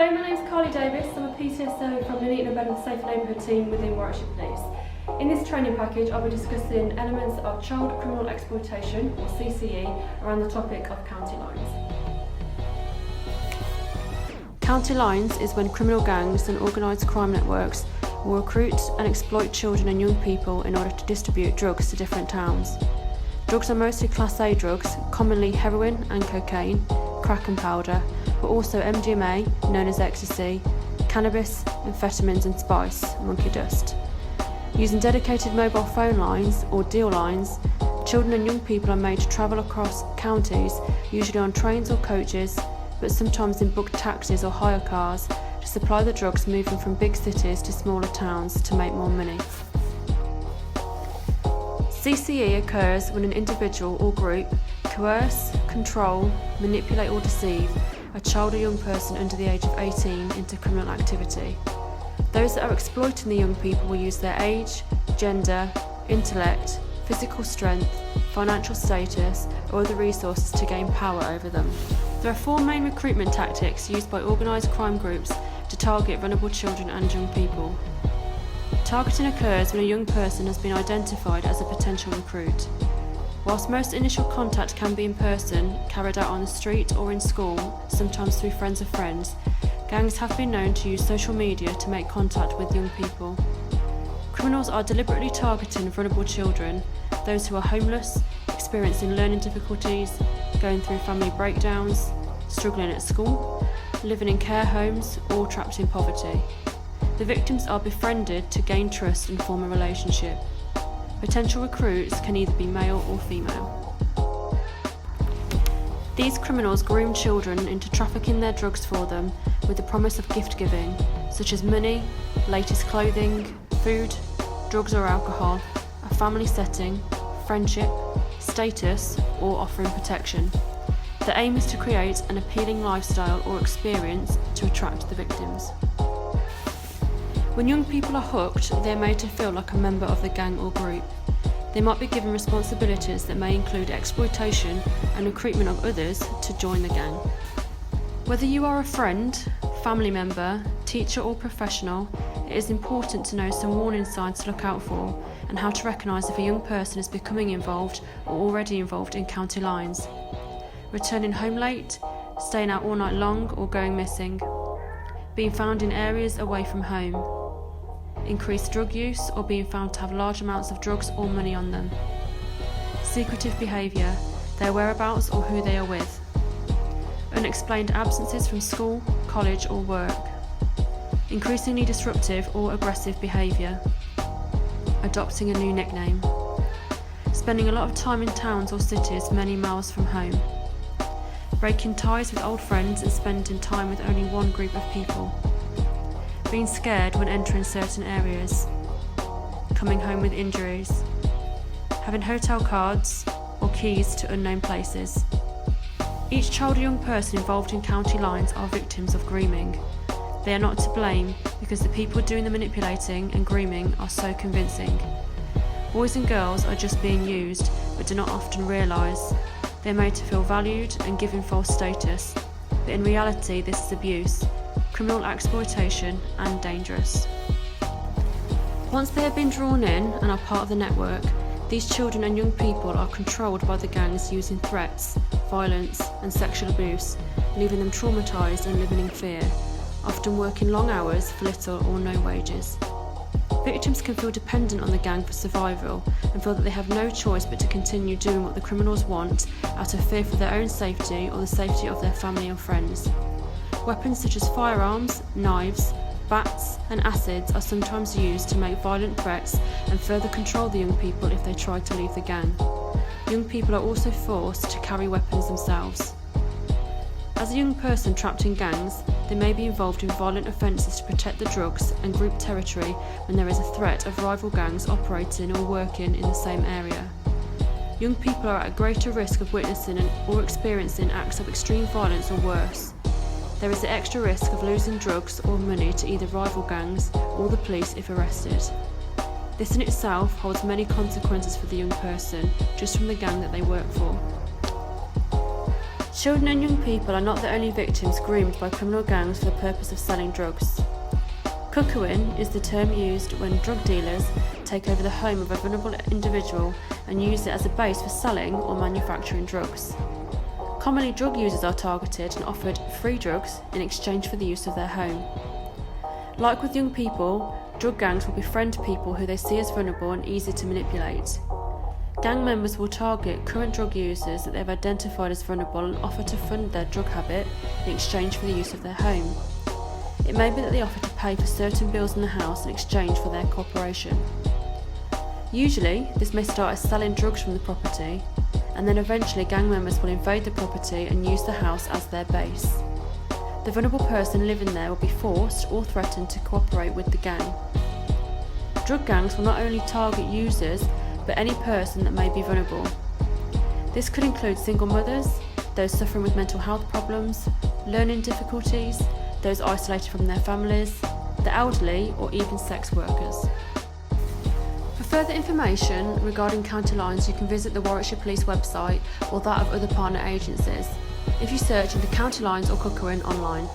Hello, my name is Carly Davis. I'm a PCSO from the Nuneaton and Safe Neighbourhood team within Warwickshire Police. In this training package, I'll be discussing elements of child criminal exploitation, or CCE, around the topic of county lines. County lines is when criminal gangs and organised crime networks will recruit and exploit children and young people in order to distribute drugs to different towns. Drugs are mostly Class A drugs, commonly heroin and cocaine, crack and powder, but also MDMA, known as ecstasy, cannabis, amphetamines and spice, monkey dust. Using dedicated mobile phone lines, or deal lines, children and young people are made to travel across counties, usually on trains or coaches, but sometimes in booked taxis or hire cars, to supply the drugs moving from big cities to smaller towns to make more money. CCE occurs when an individual or group coerce, control, manipulate or deceive a child or young person under the age of 18 into criminal activity. Those that are exploiting the young people will use their age, gender, intellect, physical strength, financial status or other resources to gain power over them. There are 4 main recruitment tactics used by organised crime groups to target vulnerable children and young people. Targeting occurs when a young person has been identified as a potential recruit. Whilst most initial contact can be in person, carried out on the street or in school, sometimes through friends of friends, gangs have been known to use social media to make contact with young people. Criminals are deliberately targeting vulnerable children, those who are homeless, experiencing learning difficulties, going through family breakdowns, struggling at school, living in care homes, or trapped in poverty. The victims are befriended to gain trust and form a relationship. Potential recruits can either be male or female. These criminals groom children into trafficking their drugs for them with the promise of gift giving, such as money, latest clothing, food, drugs or alcohol, a family setting, friendship, status, or offering protection. The aim is to create an appealing lifestyle or experience to attract the victims. When young people are hooked, they are made to feel like a member of the gang or group. They might be given responsibilities that may include exploitation and recruitment of others to join the gang. Whether you are a friend, family member, teacher or professional, it is important to know some warning signs to look out for and how to recognise if a young person is becoming involved or already involved in county lines. Returning home late, staying out all night long or going missing, being found in areas away from home, increased drug use or being found to have large amounts of drugs or money on them, secretive behaviour, their whereabouts or who they are with, unexplained absences from school, college or work, increasingly disruptive or aggressive behaviour, adopting a new nickname, spending a lot of time in towns or cities many miles from home, breaking ties with old friends and spending time with only one group of people, being scared when entering certain areas, coming home with injuries, having hotel cards or keys to unknown places. Each child or young person involved in county lines are victims of grooming. They are not to blame because the people doing the manipulating and grooming are so convincing. Boys and girls are just being used but do not often realise. They are made to feel valued and given false status, but in reality this is abuse, criminal exploitation and dangerous. Once they have been drawn in and are part of the network, these children and young people are controlled by the gangs using threats, violence and sexual abuse, leaving them traumatised and living in fear, often working long hours for little or no wages. Victims can feel dependent on the gang for survival and feel that they have no choice but to continue doing what the criminals want out of fear for their own safety or the safety of their family and friends. Weapons such as firearms, knives, bats and acids are sometimes used to make violent threats and further control the young people if they try to leave the gang. Young people are also forced to carry weapons themselves. As a young person trapped in gangs, they may be involved in violent offences to protect the drugs and group territory when there is a threat of rival gangs operating or working in the same area. Young people are at greater risk of witnessing or experiencing acts of extreme violence or worse. There is the extra risk of losing drugs or money to either rival gangs or the police if arrested. This in itself holds many consequences for the young person just from the gang that they work for. Children and young people are not the only victims groomed by criminal gangs for the purpose of selling drugs. Cuckooing is the term used when drug dealers take over the home of a vulnerable individual and use it as a base for selling or manufacturing drugs. Commonly, drug users are targeted and offered free drugs in exchange for the use of their home. Like with young people, drug gangs will befriend people who they see as vulnerable and easy to manipulate. Gang members will target current drug users that they've identified as vulnerable and offer to fund their drug habit in exchange for the use of their home. It may be that they offer to pay for certain bills in the house in exchange for their cooperation. Usually, this may start as selling drugs from the property, and then eventually gang members will invade the property and use the house as their base. The vulnerable person living there will be forced or threatened to cooperate with the gang. Drug gangs will not only target users, but any person that may be vulnerable. This could include single mothers, those suffering with mental health problems, learning difficulties, those isolated from their families, the elderly, or even sex workers. For further information regarding county lines, you can visit the Warwickshire Police website or that of other partner agencies if you search into county lines or Cuckooing online.